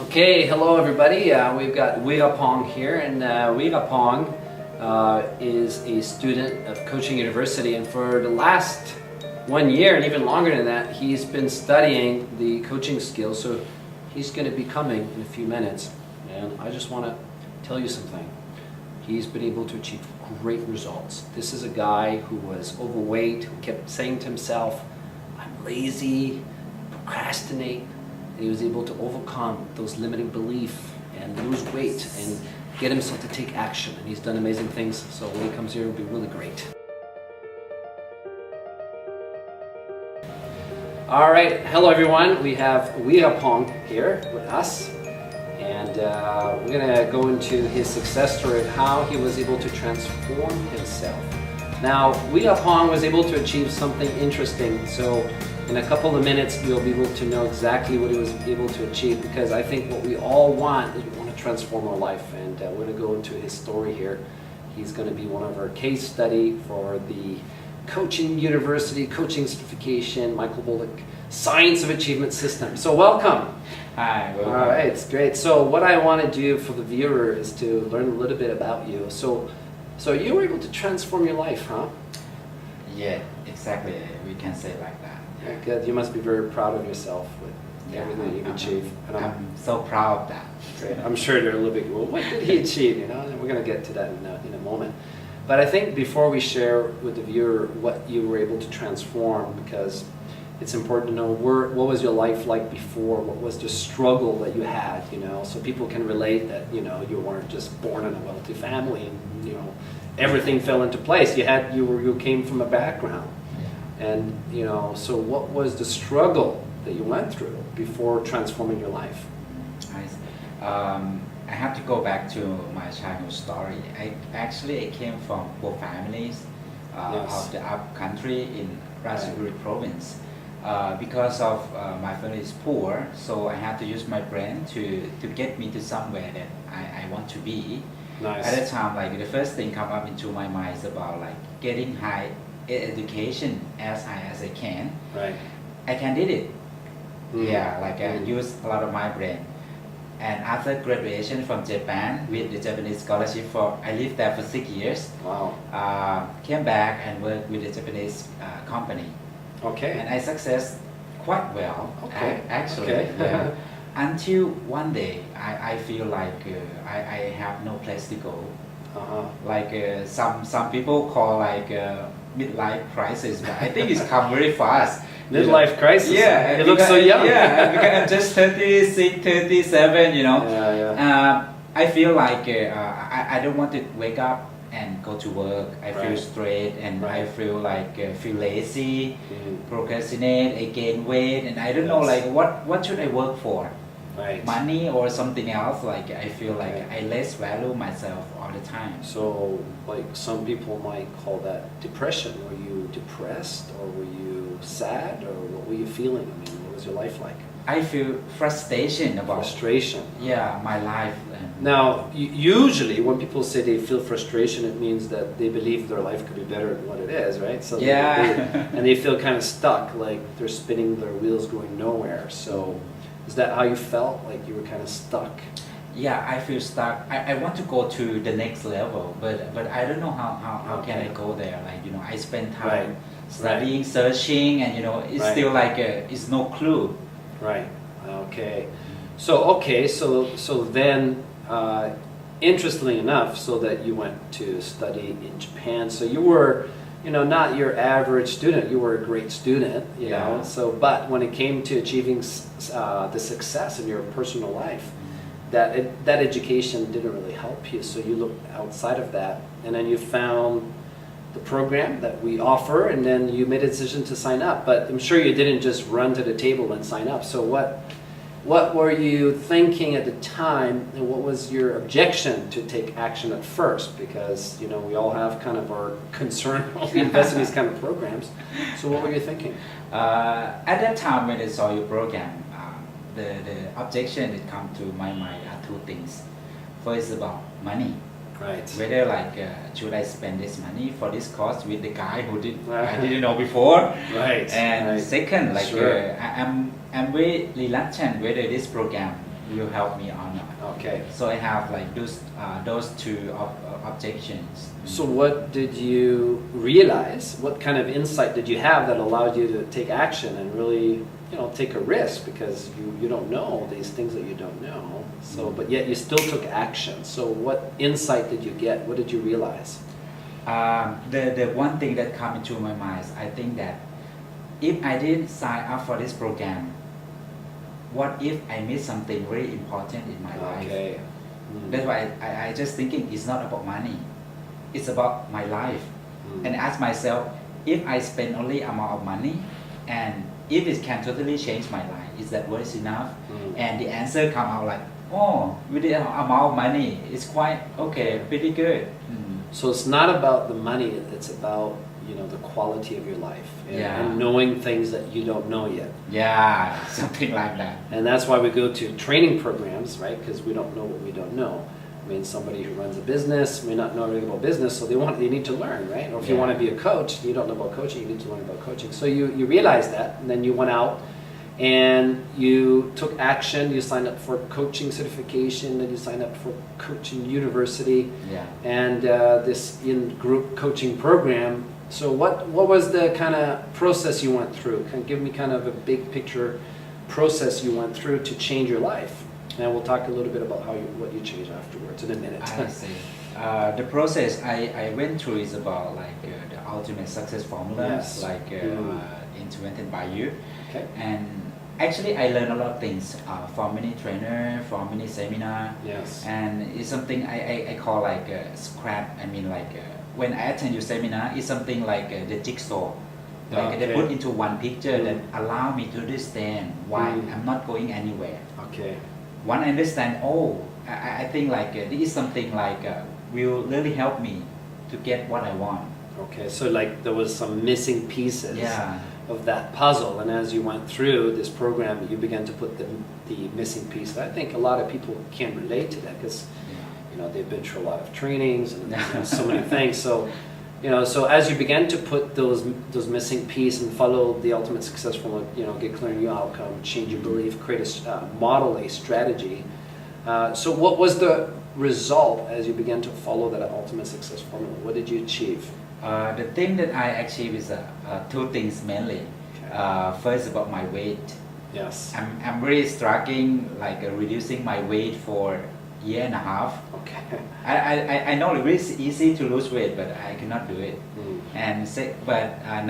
Okay, hello everybody. We've got Weerapong here, and Weerapong is a student of Coaching University, and for the last 1 year and even longer than that, he's been studying the coaching skills. So he's going to be coming in a few minutes, and I just want to tell you something. He's been able to achieve great results. This is a guy who was overweight, who kept saying to himself, "I'm lazy, procrastinate." And he was able to overcome those limiting beliefs and lose weight and get himself to take action. And he's done amazing things. So when he comes here, it'll be really great. All right, hello everyone. We have Weerapong here with us. And we're going to go into his success story, how he was able to transform himself. Now, Weerapong was able to achieve something interesting. So in a couple of minutes, you'll be able to know exactly what he was able to achieve, because I think what we all want is we want to transform our life. And we're going to go into his story here. He's going to be one of our case study for the Coaching University Coaching Certification, Michael Bullock Science of Achievement System. So welcome. Hi. Welcome. All right, it's great. So what I want to do for the viewer is to learn a little bit about you. So you were able to transform your life, huh? Yeah, exactly. We can say like that. Yeah. Good. You must be very proud of yourself with everything you've achieved. And I'm so proud of that. Great. I'm sure you're a little bit, well, what did he achieve? You know, and we're going to get to that in a moment. But I think before we share with the viewer what you were able to transform, because it's important to know what was your life like before, what was the struggle that you had, you know, so people can relate that, you know, you weren't just born in a wealthy family and, you know, everything fell into place. You came from a background. And, you know, so what was the struggle that you went through before transforming your life? I have to go back to my childhood story. I came from poor families of the up country in Ratchaburi province. Because of my family is poor, so I had to use my brain to get me to somewhere that I want to be. Nice. At that time, like the first thing come up into my mind is about like getting high education as high as I can. Right. I can did it. Yeah, like I used a lot of my brain. And after graduation from Japan with the Japanese scholarship I lived there for 6 years. Wow. Came back and worked with a Japanese company. Okay. And I success quite well. Okay. Actually. Okay. Yeah. Until one day I feel like I have no place to go. Like some people call like midlife crisis, but I think it's come very fast. Midlife crisis? Yeah. You look so young. Yeah, because I'm just 36, 37, you know. Yeah. I feel like I don't want to wake up and go to work. I feel stressed and I feel like feel lazy, procrastinate, I gain weight, and I don't know like what should I work for? Right. Money or something else. Like I feel like I less value myself all the time. So like some people might call that depression. Were you depressed, or were you sad, or what were you feeling? I mean, what was your life like? I feel frustration about my life. Now, usually when people say they feel frustration, it means that they believe their life could be better than what it is, right? So and they feel kind of stuck, like they're spinning their wheels going nowhere. So is that how you felt? Like you were kind of stuck? Yeah, I feel stuck. I want to go to the next level, but I don't know how can I go there. Like, you know, I spend time studying, searching, and you know, it's still like it's no clue. Right. Okay. So then, interestingly enough, so that you went to study in Japan. So you were, you know, not your average student. You were a great student, you know. So, but when it came to achieving the success in your personal life, that education didn't really help you. So you looked outside of that, and then you found the program that we offer, and then you made a decision to sign up. But I'm sure you didn't just run to the table and sign up. So what were you thinking at the time, and what was your objection to take action at first? Because, you know, we all have kind of our concern when we invest in these kind of programs. So what were you thinking? At that time when I saw your program, the objection that come to my mind are two things. First, about money. Right. Whether like should I spend this money for this course with the guy who I didn't know before. Right. And second, like Sure. I'm very reluctant whether this program will help me or not. Okay. So I have like those two objections. So what did you realize? What kind of insight did you have that allowed you to take action and really, take a risk, because you don't know these things that you don't know. So, but yet you still took action. So what insight did you get? What did you realize? The one thing that come into my mind is I think that if I didn't sign up for this program, what if I miss something very important in my life? Okay. That's why I just thinking it's not about money. It's about my life. And ask myself, if I spend only amount of money, and if it can totally change my life, is that worth enough? And the answer come out like, oh, with the amount of money, it's quite okay, pretty good. So it's not about the money, it's about, the quality of your life and knowing things that you don't know yet. Yeah, something like that. And that's why we go to training programs, right? Because we don't know what we don't know. I mean, somebody who runs a business may not know anything about business, so they need to learn, right? Or if you want to be a coach, you don't know about coaching, you need to learn about coaching. So you realize that, and then you went out and you took action. You signed up for coaching certification, and you signed up for coaching university, and this in-group coaching program. So what was the kind of process you went through? Give me kind of a big picture process you went through to change your life. And we'll talk a little bit about what you changed afterwards in a minute. I see. The process I went through is about like the ultimate success formula, implemented by you. Okay. And actually I learned a lot of things from many trainer, from many seminar. Yes. And it's something I call like scrap. I mean like when I attend your seminar, it's something like the jigsaw. Like they put into one picture that allow me to understand why I'm not going anywhere. Okay. Once I understand, I think like this is something like will really help me to get what I want. Okay, so like there was some missing pieces Yeah. of that puzzle, and as you went through this program, you began to put the missing piece. I think a lot of people can relate to that because they've been through a lot of trainings and so many things. So so as you began to put those missing pieces and follow the ultimate success formula, get clear on your outcome, change your belief, create a model, a strategy. So what was the result as you began to follow that ultimate success formula? What did you achieve? The thing that I achieved is two things mainly. First about my weight. Yes. I'm really struggling like reducing my weight for a year and a half. Okay. I know it's easy to lose weight, but I cannot do it. And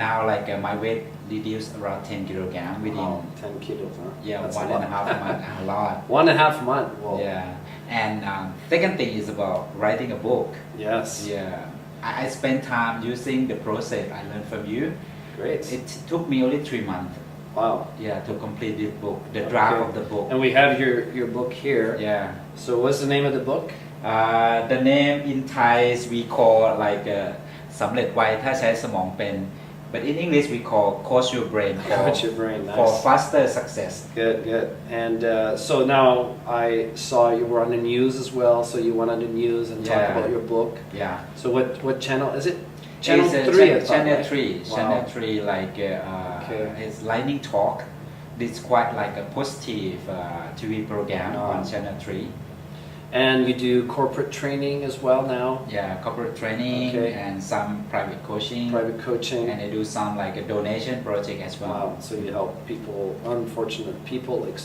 now like my weight reduced around 10 kilograms within 10 kilos, huh? Yeah, That's 1.5 months. A lot. 1.5 months. Whoa. Yeah. And second thing is about writing a book. Yes. Yeah. I spent time using the process I learned from you. Great. It took me only 3 months. Wow. Yeah, to complete this book, the draft of the book. And we have your book here. Yeah. So what's the name of the book? The name in Thai we call like สำเร็จไวถ้าใช้สมองเป็น but in English we call coach your brain Coach your brain, nice. for faster success. Good. And so now I saw you were on the news as well. So you went on the news and talked about your book. Yeah. So what channel is it? Channel 3. Channel 3. Wow. Channel 3 like it's lightning talk. It's quite like a positive TV program on Channel 3. And you do corporate training as well now? Yeah, corporate training and some private coaching. Private coaching. And I do some like a donation project as well. Wow, so you help people, unfortunate people, like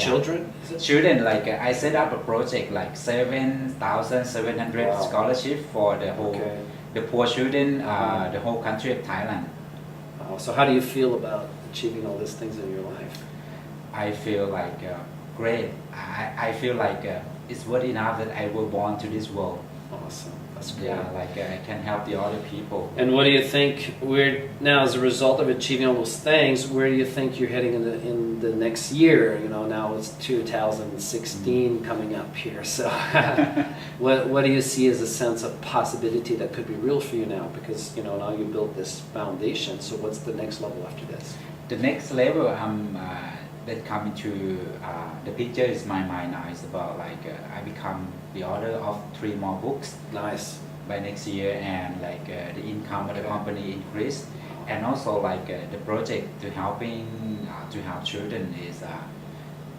children? Is it? Children, like I set up a project like 7,700 scholarship for the whole, the poor children, the whole country of Thailand. Wow, so how do you feel about achieving all these things in your life? I feel like great. I feel like it's worth enough that I was born to this world. Awesome. That's great. Yeah, like I can help the other people. And what do you think? Now, as a result of achieving all those things, where do you think you're heading in the next year? Now it's 2016 coming up here. So, what do you see as a sense of possibility that could be real for you now? Because now you built this foundation. So, what's the next level after this? The next level that come into the picture is my mind now is about like I become the author of 3 more books. Nice. By next year, and like the income of the company increase, and also like the project to help children is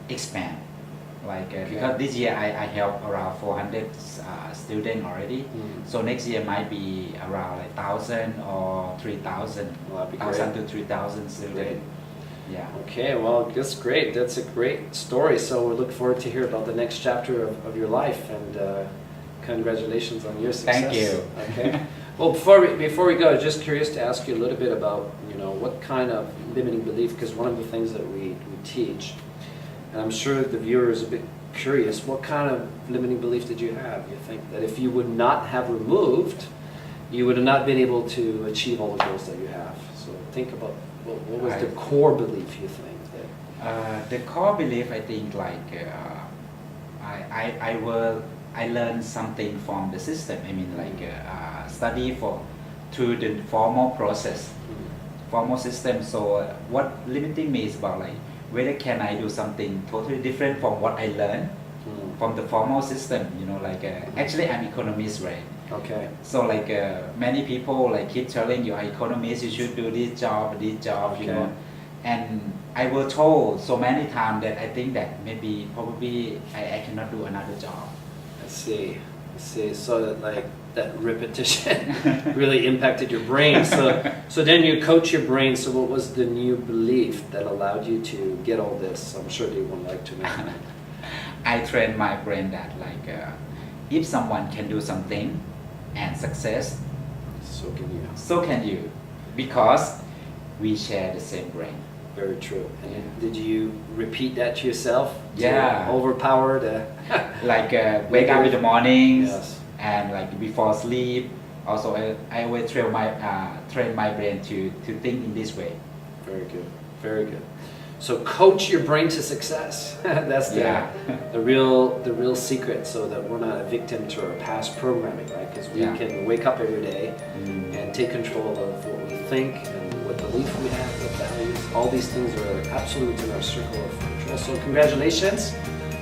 expand. Like because this year I help around 400 students already. So next year might be around like 1,000 or 3,000, Well, that'd be 1,000 great. to 3,000 students. Yeah. Okay, well, that's great. That's a great story. So we look forward to hear about the next chapter of your life, and congratulations on your success. Thank you. Okay. Well, before we go, just curious to ask you a little bit about, what kind of limiting belief, because one of the things that we teach, and I'm sure the viewer is a bit curious, what kind of limiting belief did you have? You think that if you would not have removed, you would have not been able to achieve all the goals that you have. So think about what was the core belief you think that? The core belief, I think, like I learned something from the system. I mean, like study through the formal process, formal system. So what limiting me is about like whether can I do something totally different from what I learned from the formal system. Like actually I'm economist, right? Okay. So like many people like keep telling you, economist, you should do this job, Okay. And I was told so many times that I think that probably I cannot do another job. I see. So that repetition really impacted your brain. So then you coach your brain. So what was the new belief that allowed you to get all this? I'm sure they would like to know. I trained my brain that like if someone can do something and success, So can you. so can you, because we share the same brain. Very true. And did you repeat that to yourself? Yeah. To overpower the. Like wake up in the mornings. Yes. And like before sleep, also I always train my brain to think in this way. Very good. Very good. So coach your brain to success. That's the real secret, so that we're not a victim to our past programming, right? Because we can wake up every day and take control of what we think and what belief we have, what values. All these things are absolute in our circle of control. So congratulations.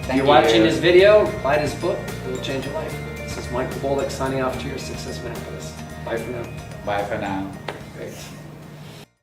Thank You're you. watching this video, buy this book, it will change your life. This is Michael Bolek signing off to your Success Manifest. Bye for now. Bye for now. Great.